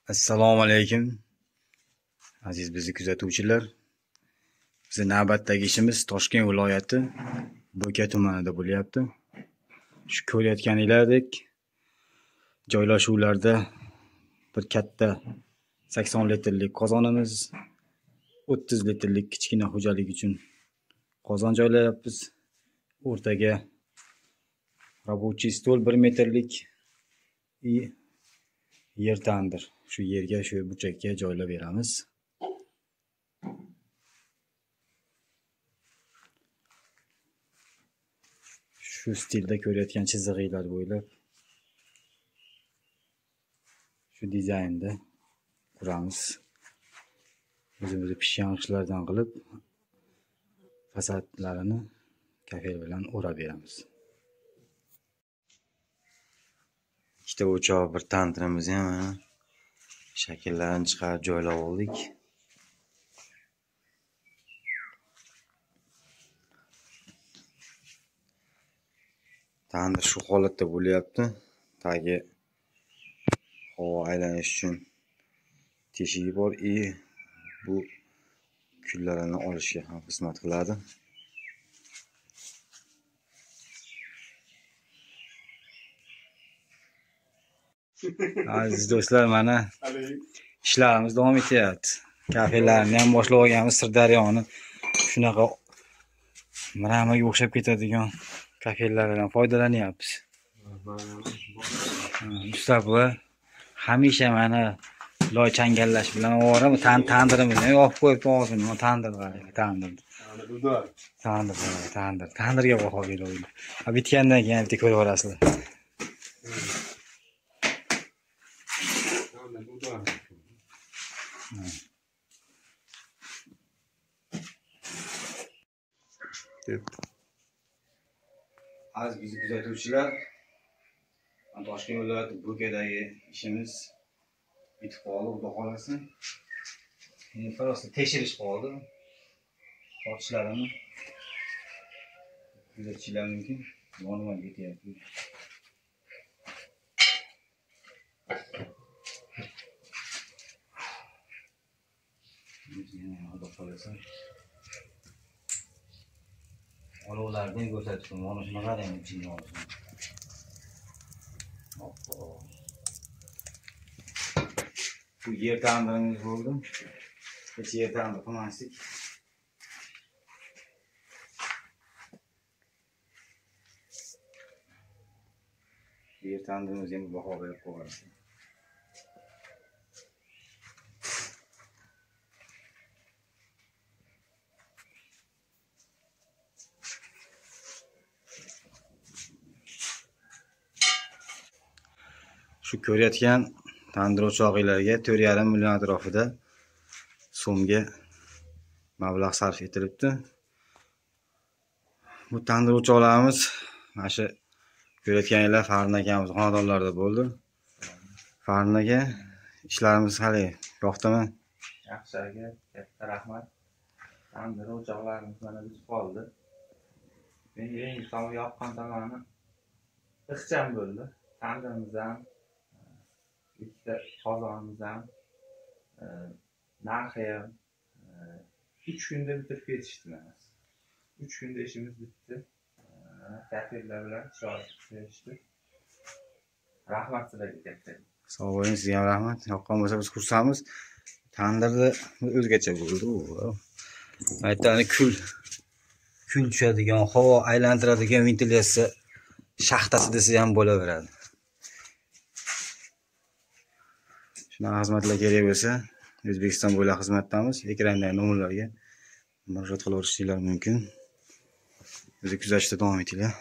Assalomu alaykum. Aziz bizni kuzatuvchilar. Bizning navbatdagi ishimiz Toshkent viloyati Bo'ka tumanida bo'lyapti. Shu ko'rayotganinglardek joylashuvlarda bir katta 80 litrlik qozonimiz, 30 litrlik kichkina xo'jalik uchun qozon joylayapmiz. O'rtaga рабочий stol 1 metrlik yer tandir. Shu yerga, shu burchakka joylab beramiz. Shu stilda ko'rayotgan chiziqlar bo'ylab shu dizaynda quramiz. O'zimiz pishgan ishlardan qilib fasadlarini kafel bilan o'rab beramiz. Ikkita o'choq, bir tandirimiz ham shakllarini chiqarib joylab oldik. Tandir shu holatda bo'lyapti. Tagi havo aylanish uchun teshigi bor. Bu kunlarini olishga ham xizmat qiladi. Aziz do'stlar, mana ishlarimiz davom etyapti. Kafelarni ham boshlab olganmiz. Sirdaryoni shunaqa Miramaga o'xshab ketadigan kafelardan foydalanyapmiz. Mustafa hamisha mana loy changallash bilan ovora tandirimizni yopib qo'yibdi og'zini. Tandir qarang, tandirga baho beraylik. Bitgandan keyin bitta ko'rib olasizlar. Aziz bizni kuzatuvchilar, Toshkent viloyati Bo'kadagi ishimiz bitib qoldi, xudo xolasa. Endi просто tekshirish qoldi. Tortishlarini kuzatishingiz mumkin. Yonib ketyapti. Xudo xolasa. Olovlarni ko'rsatdim. Mana shuni qarang, ichini olsin. Bu yer ta'mirimiz bo'ldi. Hech yer ta'mir qilmasdik. Yer ta'mirimiz ham baho berib qo'yamiz. Shu ko'rayotgan tandir o'chog'ilariga 4,5 million atrofida so'mga mablag' sarf etilibdi. Bu tandir o'choqlarimiz mana shu ko'rayotganlar Farin akamiz xonadonlarida bo'ldi. Farin aka, ishlarimiz hali yo'qdimi? Yaxshi aka, katta rahmat. Tandir o'choqlarimiz mana bitib qoldi. Men eng son yoqqan tomoni ixcham bo'ldi. Tandirimiz ham ikkita qozonimiz ham narxi ham 3 kunda bitirib ketishdi mana. 3 kunda ishimiz bitdi. Kafellar bilan chiroyli. Rahmat sizlarga katta. Sog' bo'ling, sizga ham rahmat. Yoqqan bo'lsa biz xursandmiz. Tandirda o'zgacha bo'ldi u. Aytani kun tushadigan, havo aylantiradigan ventilyatsiya shaxtasi desa ham bo'laveradi. Shunaqa xizmatlar kerak bo'lsa, O'zbekiston bo'ylab xizmatdamiz. Ekrandagi nomerlarga murojaat qilaverishingiz mumkin. Bizni kuzatishda davom etinglar.